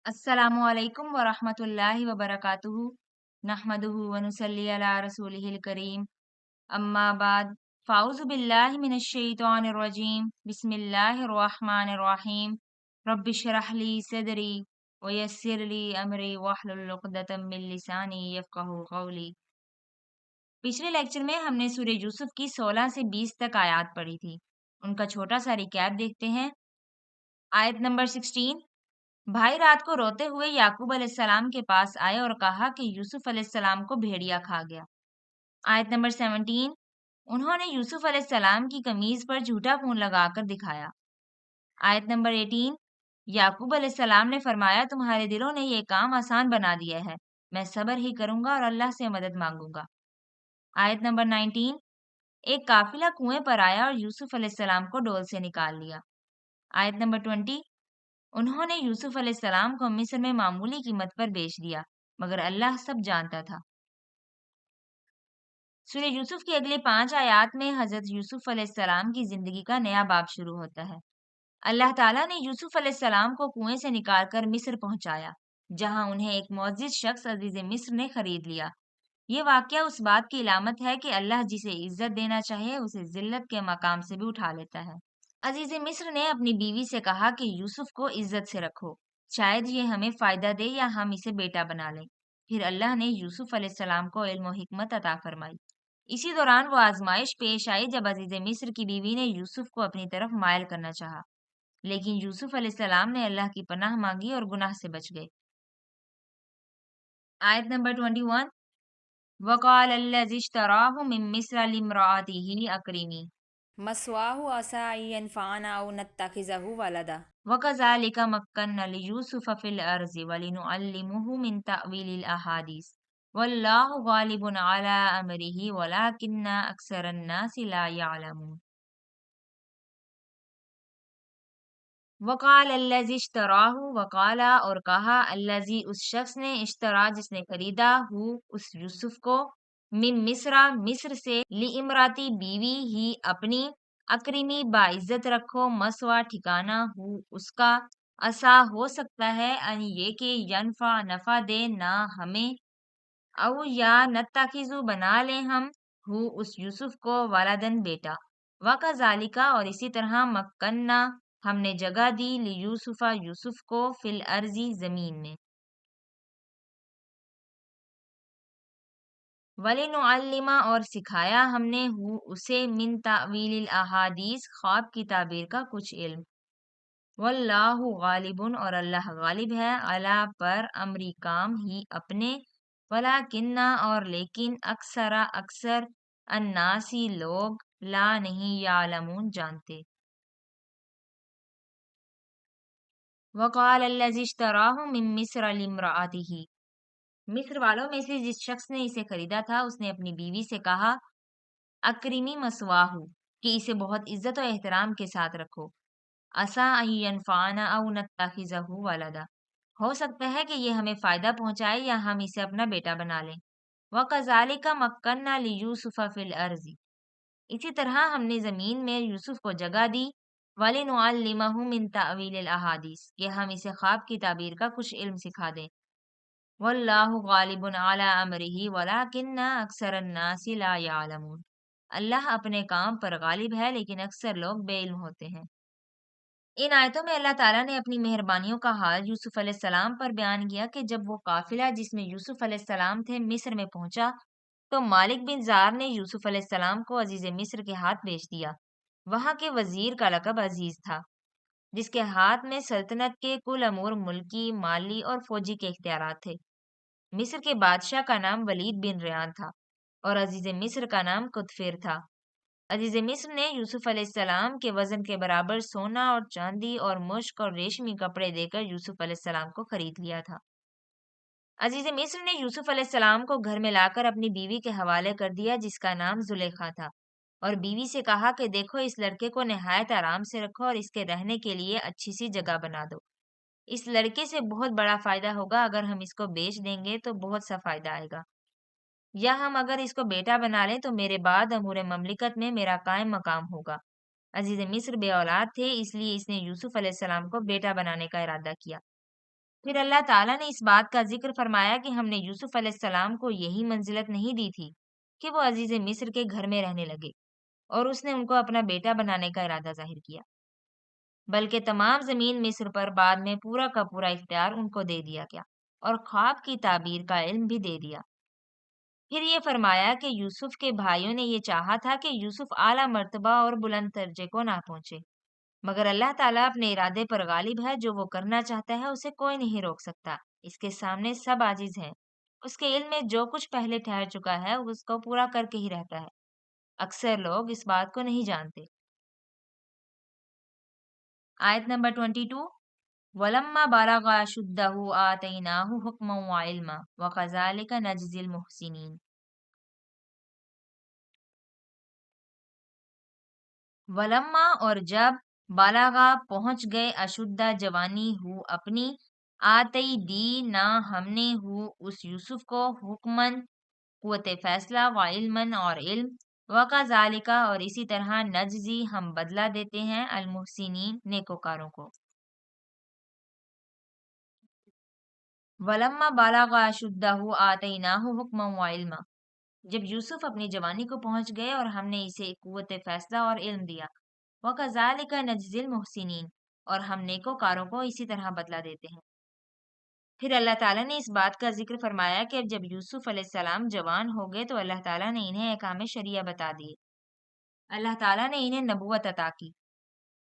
अस्सलामु अलैकुम वरहमतुल्लाहि वबरकातुहू नहमदुहु व नुसल्ली अला रसूलिहिल करीम अम्मा बाद फ़ाउज़ु बिल्लाहि मिनश शैतानिर रजीम बिस्मिल्लाहिर रहमानिर रहीम रब्बि इश्रह ली सदरी व यस्सिर ली अमरी वहलुल उक़दतम मिन लिसानी यफ़क़हू क़ौली। पिछले लेक्चर में हमने सूरह यूसुफ की 16 से 20 तक आयत पढ़ी थी। उनका छोटा सा रिकैप देखते हैं। आयत नंबर 16। भाई रात को रोते हुए याकूब अलैहिस्सलाम के पास आए और कहा कि यूसुफ अलैहिस्सलाम को भेड़िया खा गया। आयत नंबर 17। उन्होंने यूसुफ अलैहिस्सलाम की कमीज पर झूठा खून लगाकर दिखाया। आयत नंबर 18। याकूब अलैहिस्सलाम ने फरमाया, तुम्हारे दिलों ने ये काम आसान बना दिया है, मैं सब्र ही करूंगा और अल्लाह से मदद मांगूंगा। आयत नंबर 19। एक काफिला कुएं पर आया और यूसुफ अलैहिस्सलाम को डोल से निकाल लिया। आयत नंबर 20। उन्होंने यूसुफ अलैहिस्सलाम को मिस्र में मामूली कीमत पर बेच दिया, मगर अल्लाह सब जानता था। सूरह यूसुफ की अगली 5 आयत में हजरत यूसुफ अलैहिस्सलाम की जिंदगी का नया बाब शुरू होता है। अल्लाह ताला ने यूसुफ अलैहिस्सलाम को कुएं से निकालकर मिस्र पहुंचाया, जहां उन्हें एक मुअज़्ज़िज़ शख्स अजीज मिस्र ने खरीद लिया। ये वाकया उस बात की इलामत है कि अल्लाह जिसे इज्जत देना चाहे उसे जिल्लत के मकाम से भी उठा लेता है। अजीज मिस्र ने अपनी बीवी से कहा कि यूसुफ को इज्जत से रखो, शायद ये हमें फायदा दे या हम इसे बेटा बना लें। फिर अल्लाह ने यूसुफ अलैहिस्सलाम को इल्म और हिकमत अता फरमाई। इसी दौरान वो आजमाइश पेश आई जब अजीज मिस्र की बीवी ने यूसुफ को अपनी तरफ मायल करना चाहा, लेकिन यूसुफ अलैहिस्सलाम ने अल्लाह की पनाह मांगी और गुनाह से बच गए। आयत नंबर 21। वक़ाल अल्लज़ी इश्तराहु मिन मिस्र लिम्राअतिही अकरिमी मस्वाहु असा यनफ़अना औ नत्तखिज़हु वलदा। वकज़ालिका मक्कन्ना लियूसुफ़ फ़िल अर्ज़ि वलिनुअल्लिमुहु मिन तअवीलिल अहादीस वल्लाहु गालिबुन अला अमरिही वलाकिन्ना अक्सरन नासि ला यअलमून। वक़ाल अल्लज़ी इश्तराहु, वक़ाला और कहा, अल्लज़ी उस शख्स ने, इश्तरा जिसने खरीदा, हु उस यूसुफ को, मिन मिस्रा मिस्र से, लिइम्राती बीवी ही अपनी, अकरिमी बाइज्जत रखो, मसवा ठिकाना, हु उसका, असा हो सकता है, अन ये कि यनफा नफा दे ना हमें, औ या नत्ताखिजु बना लें हम, हु उस यूसुफ को, वलदन बेटा। वकज़ालिका और इसी तरह मक्कन्ना हमने जगह दी, ली यूसुफा यूसुफ को, फिल अर्जी जमीन में, वलिनुअल्लिमा और सिखाया हमने, हु उसे, मिन तावीलिल अहादीस ख्वाब की ताबीर का कुछ इल्म। वल्लाहु गालिबुन और अल्लाह गालिब है, अला पर, अमरी काम ही अपने, वलाकिन्ना और लेकिन, अक्सरा अक्सर, अन्नासी लोग, ला नहीं यालमून जानते। वक़ाल अल्लज़ी इश्तराहु मिन मिस्र लिम्राअतिही, मिस्र वालों में से जिस शख्स ने इसे खरीदा था उसने अपनी बीवी से कहा, अक्रिमी मसवाहु, कि इसे बहुत इज्जत और एहतराम के साथ रखो, असा अन यनफ़अना औ नत्तखिज़हु वलदा, हो सकता है कि ये हमें फायदा पहुंचाए या हम इसे अपना बेटा बना लें। वकज़ालिका मक्कन्ना लियूसुफ़ फ़िल अर्ज़ि, इसी तरह हमने ज़मीन में यूसुफ को जगह दी, वलिनुअल्लिमहु मिन तावीलिल अहादीस, कि हम इसे ख्वाब की ताबीर का कुछ इल्म सिखा दें। वल्लाहु गालिबुन अला अमरिही वलाकिन्ना अक्सरन नासि ला यअलमून, अल्लाह अपने काम पर गालिब है लेकिन अक्सर लोग बेइल्म होते हैं। इन आयतों में अल्लाह ताला ने अपनी मेहरबानियों का हाल यूसुफ अलैहिस्सलाम पर बयान किया कि जब वो काफिला जिसमें यूसुफ अलैहिस्सलाम थे मिस्र में पहुंचा, तो मालिक बिन जार ने यूसुफ अलैहिस्सलाम को अजीज मिस्र के हाथ बेच दिया। वहां के वजीर का लकब अजीज था, जिसके हाथ में सल्तनत के कुल अमूर मुल्की, माली और फौजी के इख्तियारात थे। मिस्र के बादशाह का नाम वलीद बिन रेयान था और अजीज मिस्र का नाम कुतफिर था। अजीज मिस्र ने यूसुफ अलैहिस्सलाम के वजन के बराबर सोना और चांदी और मुश्क और रेशमी कपड़े देकर यूसुफ अलैहिस्सलाम को खरीद लिया था। अजीज मिस्र ने यूसुफ अलैहिस्सलाम को घर में लाकर अपनी बीवी के हवाले कर दिया, जिसका नाम जुलेखा था, और बीवी से कहा कि देखो, इस लड़के को निहायत आराम से रखो और इसके रहने के लिए अच्छी सी जगह बना दो। इस लड़के से बहुत बड़ा फायदा होगा, अगर हम इसको बेच देंगे तो बहुत सा फायदा आएगा, या हम अगर इसको बेटा बना लें तो मेरे बाद अमूर ममलिकत में मेरा कायम मकाम होगा। अजीज मिस्र बे औलाद थे, इसलिए इसने यूसुफ अलैहिस्सलाम को बेटा बनाने का इरादा किया। پھر اللہ تعالیٰ نے اس بات کا ذکر فرمایا کہ ہم نے یوسف علیہ السلام کو یہی منزلت نہیں دی تھی کہ وہ عزیز مصر کے گھر میں رہنے لگے اور اس نے ان کو اپنا بیٹا بنانے کا ارادہ ظاہر کیا، بلکہ تمام زمین مصر پر بعد میں پورا کا پورا اختیار ان کو دے دیا گیا اور خواب کی تعبیر کا علم بھی دے دیا۔ پھر یہ فرمایا کہ یوسف کے بھائیوں نے یہ چاہا تھا کہ یوسف اعلیٰ مرتبہ اور بلند درجے کو نہ پہنچے، مگر اللہ تعالیٰ اپنے ارادے پر غالب ہے، جو وہ کرنا چاہتا ہے اسے کوئی نہیں روک سکتا، اس کے سامنے سب عاجز ہیں، اس کے علم میں جو کچھ پہلے ٹھہر چکا ہے اس کو پورا کر کے ہی رہتا ہے، اکثر لوگ اس بات کو نہیں جانتے۔ آیت نمبر 22، وَلَمَّا بَلَغَ أَشُدَّهُ آتَيْنَاهُ حُکْمًا وَعِلْمًا وَكَذَلِكَ نَجْزِي الْمُحْسِنِينَ۔ ولما اور جب بالاغا پہنچ گئے اشدہ جوانی ہو اپنی، آتی دی نہ ہم نے ہو اس یوسف کو حکمن قوت فیصلہ و علمن اور علم، وکذالک اور اسی طرح نجزی ہم بدلہ دیتے ہیں المحسنین نیکوکاروں کو۔ ولما بالاغا اشدہ آتیناہ حکما و علما، جب یوسف اپنی جوانی کو پہنچ گئے اور ہم نے اسے قوت فیصلہ اور علم دیا، وَكَذَلِكَ نَجْزِي الْمُحْسِنِينَ اور ہم نیکوکاروں کو اسی طرح بدلہ دیتے ہیں۔ پھر اللہ تعالیٰ نے اس بات کا ذکر فرمایا کہ جب یوسف علیہ السلام جوان ہو گئے تو اللہ تعالیٰ نے انہیں احکام شریعہ بتا دیے، اللہ تعالیٰ نے انہیں نبوت عطا کی۔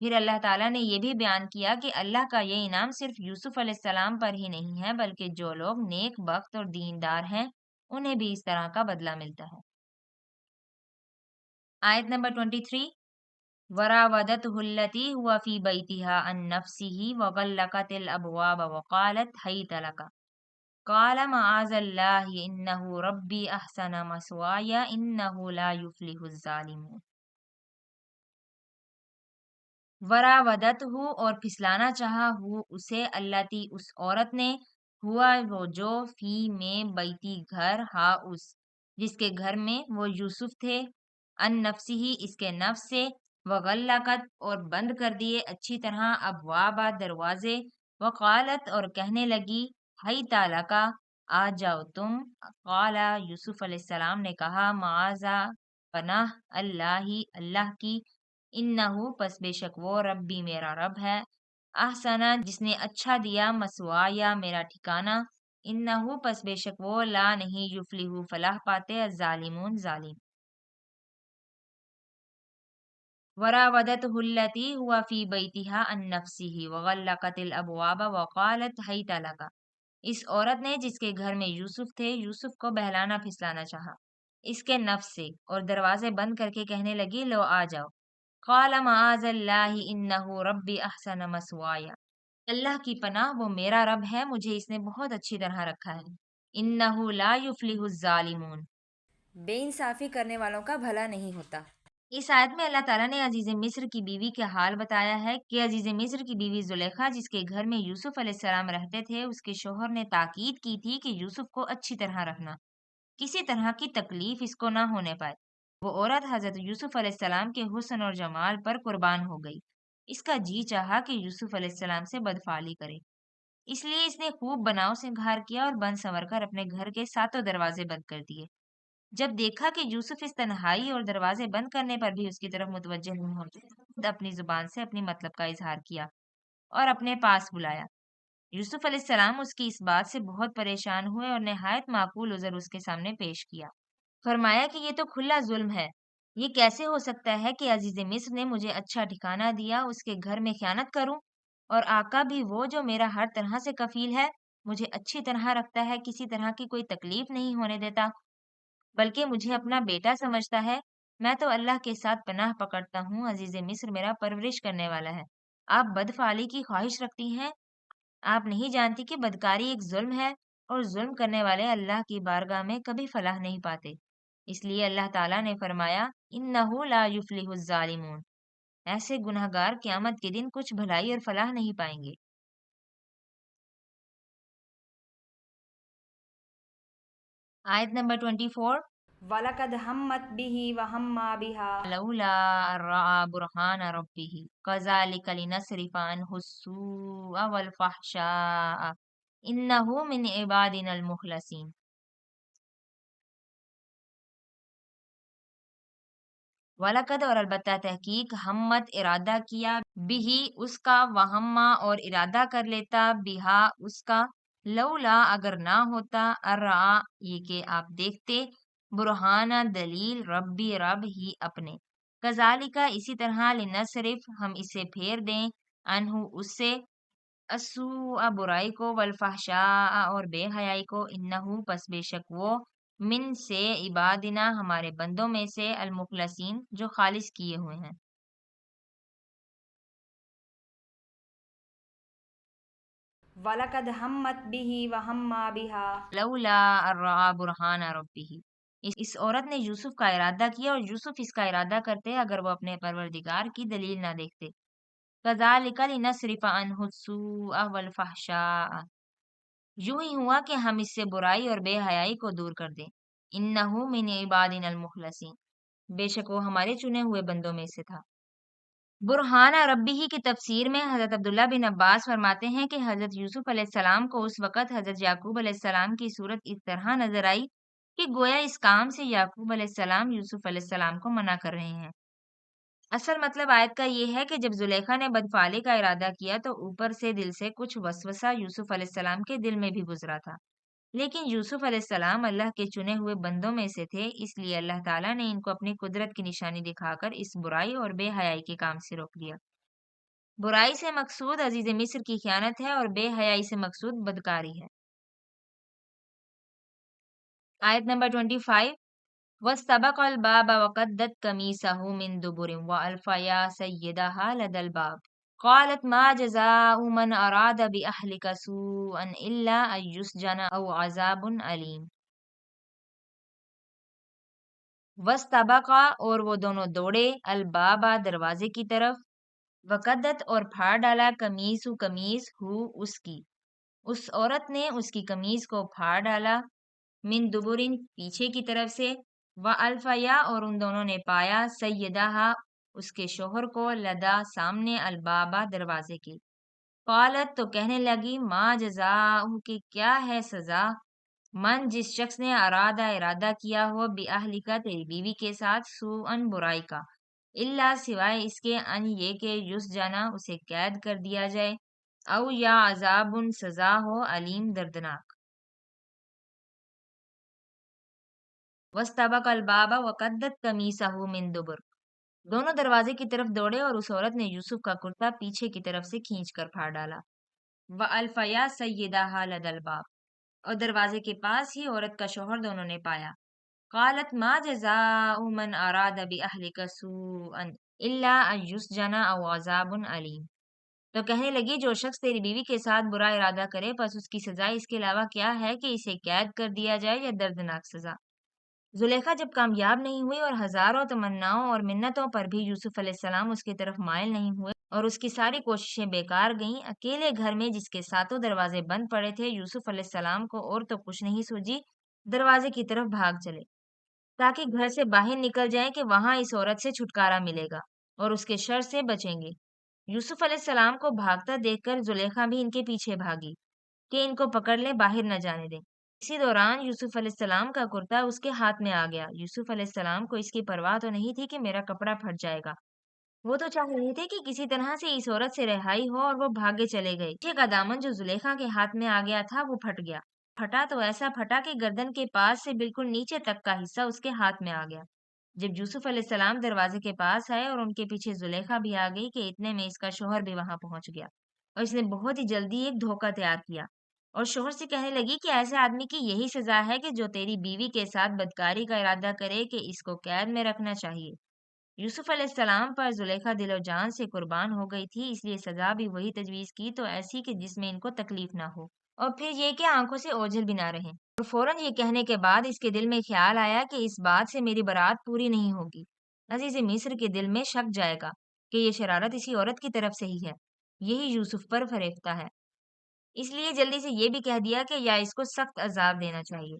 پھر اللہ تعالیٰ نے یہ بھی بیان کیا کہ اللہ کا یہ انعام صرف یوسف علیہ السلام پر ہی نہیں ہے، بلکہ جو لوگ نیک بخت اور دیندار ہیں انہیں بھی اس طرح کا بدلہ ملتا ہے۔ آیت نمبر 23، وراودته التي هو في بيتها عن نفسه وغلقت الأبواب وقالت هيت لك قال معاذ الله إنه ربي أحسن مثواي إنه لا يفلح الظالمون۔ وراودت ہو اور پھسلانا چاہا ہو اسے، التی اس عورت نے، ہوا وہ جو، فی میں، بیتی گھر، ہا اس جس کے گھر میں، وہ یوسف تھے، ان نفسی ہی اس کے نفس سے، وغلقت اور بند کر دیے اچھی طرح ابوابا دروازے، وقالت اور کہنے لگی، ہی تعالیٰ کا آ جاؤ تم، قالا یوسف علیہ السلام نے کہا، معاذا پناہ، اللہ اللہ کی، انہو پس بے شک وہ، ربی میرا رب ہے، احسنا جس نے اچھا دیا، مسوایا میرا ٹھکانہ، انہو پس بے شک وہ، لا نہیں، یفلحو فلاح پاتے، الظالمون ظالم۔ وراودته التي هو في بيتها عن نفسه وغلقت الابواب وقالت هيت لك، اس عورت نے جس کے گھر میں یوسف تھے، یوسف کو بہلانا پھسلانا چاہا اس کے نفس سے، اور دروازے بند کر کے کہنے لگی، لو آ جاؤ، قال معاذ اللہ انہ ربی احسن مثوایا، اللہ کی پناہ، وہ میرا رب ہے، مجھے اس نے بہت اچھی طرح رکھا ہے، انہ لا یفلح الظالمون۔ بے انصافی کرنے والوں کا بھلا نہیں ہوتا۔ اس آیت میں اللہ تعالیٰ نے عزیز مصر کی بیوی کے حال بتایا ہے کہ عزیز مصر کی بیوی زلیخا جس کے گھر میں یوسف علیہ السلام رہتے تھے، اس کے شوہر نے تاکید کی تھی کہ یوسف کو اچھی طرح رکھنا، کسی طرح کی تکلیف اس کو نہ ہونے پائے۔ وہ عورت حضرت یوسف علیہ السلام کے حسن اور جمال پر قربان ہو گئی، اس کا جی چاہا کہ یوسف علیہ السلام سے بدفعلی کرے، اس لیے اس نے خوب بناؤ سے گھار کیا اور بند سنور کر اپنے گھر کے ساتوں دروازے بند کر دیے۔ جب دیکھا کہ یوسف اس تنہائی اور دروازے بند کرنے پر بھی اس کی طرف متوجہ نہیں ہوتے، خود اپنی زبان سے اپنی مطلب کا اظہار کیا اور اپنے پاس بلایا۔ یوسف علیہ السلام اس کی اس بات سے بہت پریشان ہوئے اور نہایت معقول عذر اس کے سامنے پیش کیا۔ فرمایا کہ یہ تو کھلا ظلم ہے، یہ کیسے ہو سکتا ہے کہ عزیز مصر نے مجھے اچھا ٹھکانہ دیا، اس کے گھر میں خیانت کروں، اور آقا بھی وہ جو میرا ہر طرح سے کفیل ہے، مجھے اچھی طرح رکھتا ہے، کسی طرح کی کوئی تکلیف نہیں ہونے دیتا، بلکہ مجھے اپنا بیٹا سمجھتا ہے۔ میں تو اللہ کے ساتھ پناہ پکڑتا ہوں، عزیز مصر میرا پرورش کرنے والا ہے، آپ بدفعلی کی خواہش رکھتی ہیں، آپ نہیں جانتی کہ بدکاری ایک ظلم ہے، اور ظلم کرنے والے اللہ کی بارگاہ میں کبھی فلاح نہیں پاتے۔ اس لیے اللہ تعالیٰ نے فرمایا، انہ لا یفلح الظالمون، ایسے گناہ گار قیامت کے دن کچھ بھلائی اور فلاح نہیں پائیں گے۔ آیت نمبر 24، وَلَقَدْ هَمَّتْ بِهِ وَهَمَّ بِهَا لولا ان رأى برهان ربه كذلك لنصرف عنه السوء والفحشاء इन्नहु मिन इबादिनल मुखलसीन। वलकद और अलबत्ता तहकीक हम्मत इरादा किया बिही उसका वहम्मा और इरादा कर लेता बिहा उसका लौला अगर ना होता अर्रा ये कि आप देखते बुरहाना दलील रब्बी रब ही अपने कजालिका इसी तरह लिनसरिफ हम इसे फेर दें अनहु उससे अस्सू बुराई को वलफहशा और बेहयाई को इन्नहु पस बेशक वो मिन से इबादिना हमारे बंदों में से अलमुखलसीन जो खालिस किए हुए हैं। वलकद हम्मत बिही व हम्मा बिहा लौला अर्रा बुरहान रब्बिही इस औरत ने यूसुफ का इरादा किया और यूसुफ इसका इरादा करते अगर वो अपने परवरदिगार की दलील ना देखते। कज़ालिका लिनस्रिफ़ अन्हु अस्सूअ वल फहशा यूं ही हुआ कि हम इससे बुराई और बेहयाई को दूर कर दें। इन्नहु मिन इबादिनल मुखलसीन बेशक वो हमारे चुने हुए बंदों में से था। बुरहाना रब्बी की तफसीर में हज़रत अब्दुल्ला बिन अब्बास फरमाते हैं कि हज़रत यूसुफ अलैहिस्सलाम को उस वक़्त हज़रत याकूब अलैहिस्सलाम की सूरत इस तरह नज़र आई कि गोया इस काम से याकूब अलैहिस्सलाम यूसुफ अलैहिस्सलाम को मना कर रहे हैं। असल मतलब आयत का ये है कि जब जुलेखा ने बदफाली का इरादा किया तो ऊपर से दिल से कुछ वसवसा यूसुफ अलैहिस्सलाम के दिल में भी गुजरा था। लेकिन यूसुफ अलैहिस्सलाम अल्लाह के चुने हुए बंदों में से थे, इसलिए अल्लाह ताला ने इनको अपनी कुदरत की निशानी दिखाकर इस बुराई और बेहयाई के काम से रोक दिया। बुराई से मकसूद अजीज मिस्र की खयानत है और बेहयाई से मकसूद बदकारी है। आयत नंबर 25 वस्तबक़ल बाब वक़द्दत कमीसहु मिन दुबुरिन व अल्फ़ा या सय्यदहा लदल बाब क़ालत मा जज़ाउ मन अराद बिअहलिका सूअन इल्ला अन युस्जना औ अज़ाबुन अलीम। वस्तबका और वो दोनों दौड़े अलबाबा दरवाजे की तरफ वकदत और फाड़ डाला कमीस कमीज हु उसकी उस औरत ने उसकी कमीज को फाड़ डाला मिन दुबुरिन पीछे की तरफ से व अल्फया और उन दोनों ने पाया सैयदाहा उसके शोहर को लदा सामने अलबाबा दरवाजे के। कालत तो कहने लगी माँ जज़ाउ कि क्या है सजा मन जिस शख्स ने इरादा किया हो बिअहलिका तेरी बीवी के साथ सुअन बुराई का इल्ला सिवाय इसके अन ये के युस जाना उसे कैद कर दिया जाए औ या अजाबुन सजा हो अलीम दर्दनाक। वस्तबक अलबाबा वकद्दत कमीसहु मिन दुबर दोनों दरवाजे की तरफ दौड़े और उस औरत ने यूसुफ का कुर्ता पीछे की तरफ से खींच कर फाड़ डाला। व अल्फया सय्यदाहा लदल बाब और दरवाजे के पास ही औरत का शोहर दोनों ने पाया। कालत मा जज़ाउ मन अराद बिअहलिका सूअन इल्ला अन युस्जना औ अज़ाबुन अलीम। तो कहने लगी जो शख्स तेरी बीवी के साथ बुरा इरादा करे बस उसकी सजा इसके अलावा क्या है कि इसे कैद कर दिया जाए या दर्दनाक सजा। जुलेखा जब कामयाब नहीं हुई और हजारों तमन्नाओं और मिन्नतों पर भी यूसुफ अलैहिस्सलाम उसकी तरफ मायल नहीं हुए और उसकी सारी कोशिशें बेकार गईं, अकेले घर में जिसके सातों दरवाजे बंद पड़े थे यूसुफ अलैहिस्सलाम को और तो कुछ नहीं सूझी दरवाजे की तरफ भाग चले ताकि घर से बाहर निकल जाएं कि वहां इस औरत से छुटकारा मिलेगा और उसके शर से बचेंगे। यूसुफ अलैहिस्सलाम को भागता देखकर जुलेखा भी इनके पीछे भागी कि इनको पकड़ ले बाहर न जाने दें। इसी दौरान यूसुफ अलैहिस्सलाम का कुर्ता उसके हाथ में आ गया। यूसुफ अलैहिस्सलाम को इसकी परवाह तो नहीं थी कि मेरा कपड़ा फट जाएगा। वो तो चाह रहे थे कि किसी तरह से इस औरत से रिहाई हो और वो भागे चले गए। पीछे का दामन जो जुलेखा के हाथ में आ गया था वो फट गया। फटा तो ऐसा फटा कि गर्दन के पास से बिल्कुल नीचे तक का हिस्सा उसके हाथ में आ गया। जब यूसुफ अलैहिस्सलाम दरवाजे के पास आए और उनके पीछे जुलेखा भी आ गई कि इतने में इसका शौहर भी वहां पहुंच गया और इसने बहुत ही जल्दी एक धोखा तैयार किया और शोहर से कहने लगी कि ऐसे आदमी की यही सजा है कि जो तेरी बीवी के साथ बदकारी का इरादा करे कि इसको कैद में रखना चाहिए। यूसुफ अलैहिस्सलाम पर जुलेखा दिलो जान से कुर्बान हो गई थी इसलिए सजा भी वही तजवीज की तो ऐसी कि जिसमें इनको तकलीफ ना हो और फिर ये कि आंखों से ओझल भी ना रहें। और फौरन ये कहने के बाद इसके दिल में ख्याल आया कि इस बात से मेरी बारात पूरी नहीं होगी। अजीज मिस्र के दिल में शक जाएगा कि ये शरारत इसी औरत की तरफ से ही है, यही यूसुफ पर फरेफ्ता है। इसलिए जल्दी से ये भी कह दिया कि या इसको सख्त अजाब देना चाहिए।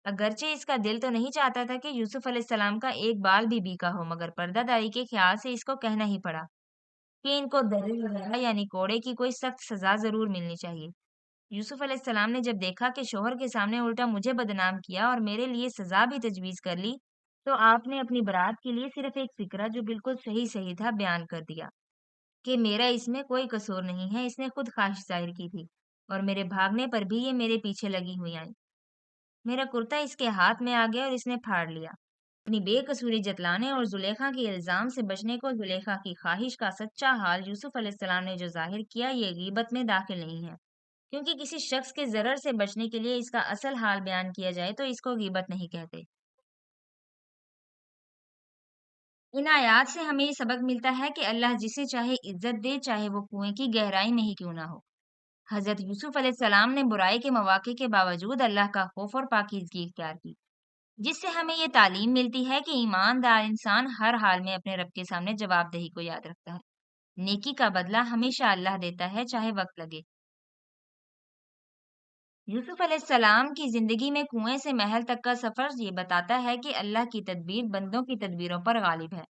अगरचे इसका दिल तो नहीं चाहता था कि यूसुफ अलैहिस्सलाम का एक बाल भी बीका हो मगर पर्दादारी के ख्याल से इसको कहना ही पड़ा कि इनको दर्रे वगैरह यानी कोड़े की कोई सख्त सजा जरूर मिलनी चाहिए। यूसुफ अलैहिस्सलाम ने जब देखा कि शोहर के सामने उल्टा मुझे बदनाम किया और मेरे लिए सजा भी तजवीज़ कर ली, तो आपने अपनी बरात के लिए सिर्फ एक फ़िक्रा जो बिल्कुल सही-सही था बयान कर दिया कि मेरा इसमें कोई कसूर नहीं है, इसने खुद ख्वाहिश ज़ाहिर की थी और मेरे भागने पर भी ये मेरे पीछे लगी हुई आई। मेरा कुर्ता इसके हाथ में आ गया और इसने फाड़ लिया। अपनी बेकसूरी जतलाने और जुलेखा के इल्ज़ाम से बचने को जुलेखा की ख्वाहिश का सच्चा हाल यूसुफ अलैहिस्सलाम ने जो ज़ाहिर किया ये गीबत में दाखिल नहीं है। क्योंकि किसी शख्स के ज़रर से बचने के लिए इसका असल हाल बयान किया जाए तो इसको गीबत नहीं कहते। इन आयात से हमें ये सबक मिलता है कि अल्लाह जिसे चाहे इज़्ज़त दे, चाहे वो कुएँ की गहराई में ही क्यों ना हो। हज़रत यूसुफ अलैहिस्सलाम ने बुराई के मौक़े के बावजूद अल्लाह का खौफ और पाकीज़गी इख्तियार की। जिससे हमें ये तालीम मिलती है कि ईमानदार इंसान हर हाल में अपने रब के सामने जवाबदेही को याद रखता है। नेकी का बदला हमेशा अल्लाह देता है, चाहे वक्त लगे। यूसुफ अलैहिस्सलाम की जिंदगी में कुएं से महल तक का सफर ये बताता है कि अल्लाह की तदबीर बंदों की तदबीरों पर गालिब है।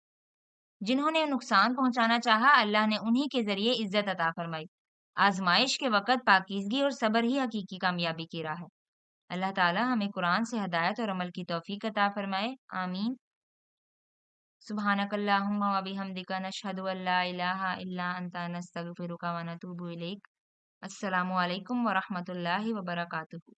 जिन्होंने नुकसान पहुंचाना चाहा, अल्लाह ने उन्हीं के जरिए इज्जत अता फरमाई। आजमाइश के वक्त पाकीज़गी और सब्र ही हकीकी कामयाबी की राह है। अल्लाह ताला हमें कुरान से हदायत और अमल की तौफीक अता फरमाए। आमीन। सुब्हानकल्लाहुम्मा व बिहम्दिका नशहदु अल्ला इलाहा इल्ला अंता नस्तगफिरुका व नतूबु इलैक। अस्सलामु अलैकुम व रहमतुल्लाहि व बरकातुहू।